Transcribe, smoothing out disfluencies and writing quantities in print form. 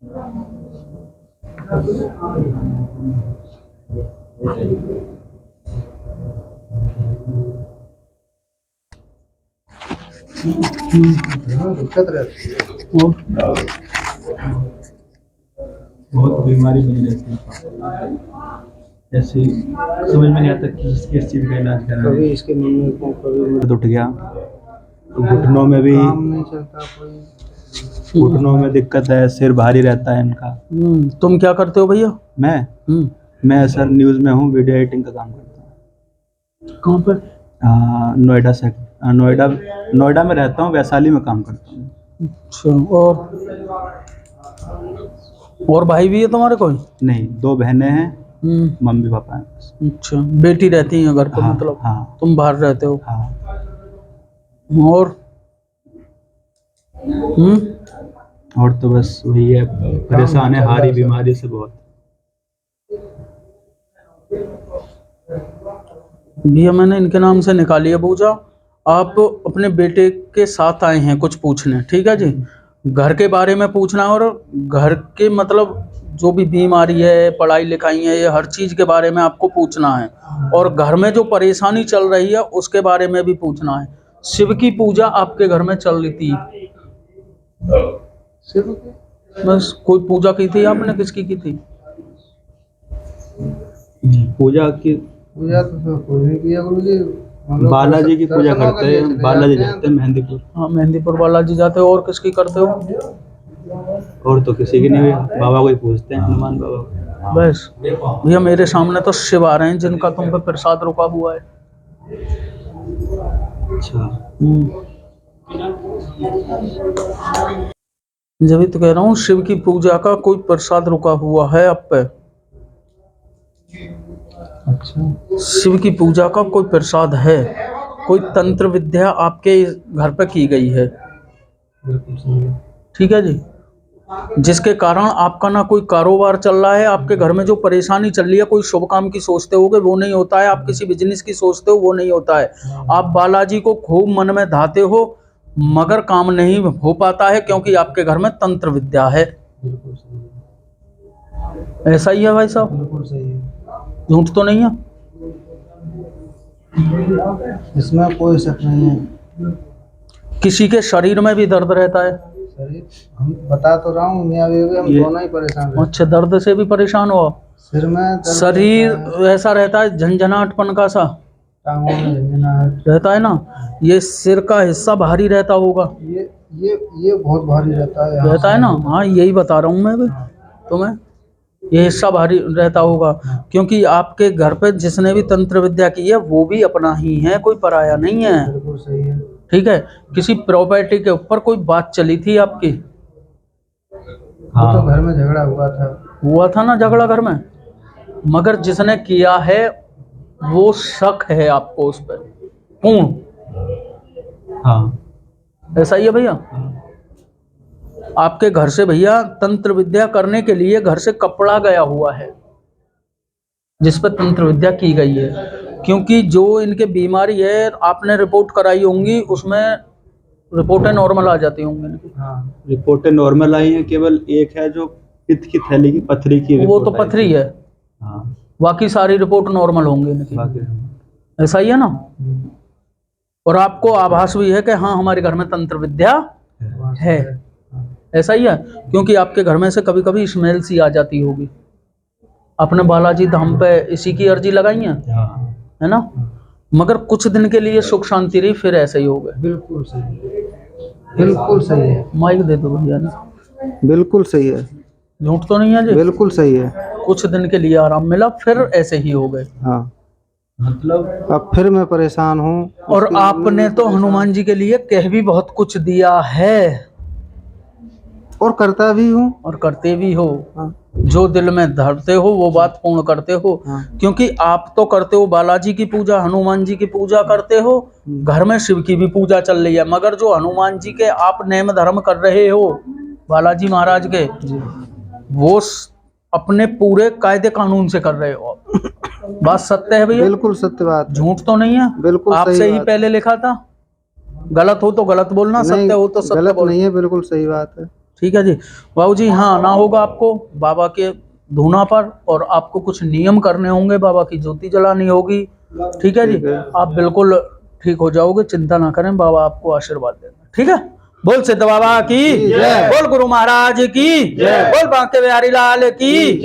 दिक्कत रहती है, बहुत बीमारी बनी रहती है, ऐसे समझ में नहीं आता किस चीज़ का इलाज कराना है। कभी इसके मम्मी को कभी दर्द उठ गया, घुटनों में भी, काम नहीं चलता कोई। घुटनों में दिक्कत है, सिर भारी रहता है इनका। तुम क्या करते हो भैया? मैं सर न्यूज़ में हूँ, वीडियो एडिटिंग का काम करता हूँ। कहाँ पर? नोएडा से, नोएडा में रहता हूँ, वैशाली में काम करता हूँ। अच्छा, और भाई भी है तुम्हारे कोई? नहीं, 2 बहनें हैं, मम्मी पापा हैं। अच्छा, बेटी रहती है घर पर? हाँ, मतलब हाँ, तुम बाहर रहते हो? हाँ। और और तो बस वही है, परेशान है हारी बीमारी से बहुत। भैया मैंने इनके नाम से निकाली है पूजा। आप अपने बेटे के साथ आए हैं कुछ पूछने, ठीक है जी? घर के बारे में पूछना और घर के मतलब जो भी बीमारी है, पढ़ाई लिखाई है, ये हर चीज़ के बारे में आपको पूछना है। और घर में जो परेशानी चल रही है उसके बारे में भी पूछना है। शिव की पूजा आपके घर में चल रही थी? शिव की बस कोई पूजा की थी आपने? किसकी की थी पूजा की? पूजा तो सब कोई नहीं किया गुरु जी। हम लोग बालाजी की पूजा दर्शनों के करते लिए हैं, चले बालाजी जाते हैं। जाते हैं, मेहंदीपुर। हाँ, मेहंदीपुर बालाजी जाते हो। और किसकी करते हो? और तो किसी की नहीं हुई, बाबा को ही पूछते हैं, हनुमान बाबा को। बस भैया मेरे सामने तो शिव आ रहे हैं जिनका तुम पे प्रसाद रुका हुआ है। अच्छा, जब तो कह रहा हूँ शिव की पूजा का कोई प्रसाद रुका हुआ है आप पे। अच्छा, शिव की पूजा का कोई प्रसाद है, कोई तंत्र विद्या आपके घर पे की गई है, बिल्कुल सही है। ठीक है जी? जिसके कारण आपका ना कोई कारोबार चल रहा है, आपके घर में जो परेशानी चल रही है, कोई शुभ काम की सोचते होगे वो नहीं होता है, आप किसी बिजनेस की सोचते हो वो नहीं होता है, आप बालाजी को खूब मन में धाते हो मगर काम नहीं हो पाता है क्योंकि आपके घर में तंत्र विद्या है। बिल्कुल सही है। ऐसा ही है भाई साहब? बिल्कुल सही है। झूठ तो नहीं है? इसमें कोई शक नहीं है। किसी के शरीर में भी दर्द रहता है? शरीर हम बता तो रहा हूँ, मियाँ बीवी हम दोनों ही परेशान रहते हैं। अच्छा, दर्द से भी परेशान हो आप? सिर में दर्द शरीर रहता है, ऐसा रहता है झंझनाहटपन का सा टांगों में झंझनाहट रहता है ना? ये सिर का हिस्सा भारी रहता होगा? ये बहुत भारी रहता है। यहाँ रहता है ना? हाँ, यही बता रहा हूँ मैं भी तुम्हें, ये हिस्सा भारी रहता होगा क्योंकि आपके घर पे जिसने भी तंत्र विद्या की है वो भी अपना ही है, कोई पराया नहीं है, बिल्कुल सही है। ठीक है? किसी प्रॉपर्टी के ऊपर कोई बात चली थी आपकी? वो तो घर में झगड़ा हुआ था ना झगड़ा घर में, मगर जिसने किया है वो शक है आपको उस पर पूर्ण? हाँ, ऐसा ही है भैया? आपके घर से भैया तंत्र विद्या करने के लिए घर से कपड़ा गया हुआ है जिस पर तंत्र विद्या की गई है, क्योंकि जो इनके बीमारी है आपने रिपोर्ट कराई होंगी, उसमें रिपोर्टें नॉर्मल आ जाती होंगी इनकी। हाँ, रिपोर्टें नॉर्मल आई हैं, केवल एक है जो पित्त की थैली की पथरी की वो रिपोर्ट तो आई पथरी थी। है, हाँ, बाकी सारी रिपोर्ट नॉर्मल होंगी इनकी। बाकी ऐसा ही है ना? और आपको आभास भी है कि हाँ हमारे घर में तंत्र विद्या है, ऐसा ही है? क्योंकि आपके घर में से कभी कभी स्मेल सी आ जाती होगी। आपने बालाजी धाम पे इसी की अर्जी लगाई है, हाँ, है ना? मगर कुछ दिन के लिए सुख शांति रही, फिर ऐसे ही हो गए। बिल्कुल सही है। बिल्कुल सही है। माइक दे दो भैया ना। बिल्कुल सही है। झूठ तो नहीं है जी? बिल्कुल सही है। कुछ दिन के लिए आराम मिला, फिर ऐसे ही हो गए। हाँ, मतलब अब फिर मैं परेशान हूँ। और आपने तो हनुमान जी के लिए कह भी बहुत कुछ दिया है और करता भी हूँ और करते भी हो। हाँ। जो दिल में धरते हो वो बात पूर्ण करते हो। हाँ। क्योंकि आप तो करते हो बालाजी की पूजा, हनुमान जी की पूजा करते हो, घर में शिव की भी पूजा चल रही है, मगर जो हनुमान जी के आप नेम धर्म कर रहे हो बालाजी महाराज के, वो अपने पूरे कायदे कानून से कर रहे हो। बात सत्य है भैया? बिल्कुल सत्य बात है। झूठ तो नहीं है? बिल्कुल आपसे सही ही बात। पहले लिखा था। गलत हो तो गलत बोलना, नहीं, सत्य हो तो सत्य गलत बोलना, नहीं है, बिल्कुल सही बात है। ठीक है जी बाबू जी। हाँ आना होगा आपको बाबा के धूना पर, और आपको कुछ नियम करने होंगे, बाबा की ज्योति जलानी होगी। ठीक है जी, आप बिल्कुल ठीक हो जाओगे, चिंता ना करें, बाबा आपको आशीर्वाद देंगे। ठीक है, बोल सिद्ध बाबा की, बोल गुरु महाराज की, बोल बांके बिहारी लाल की।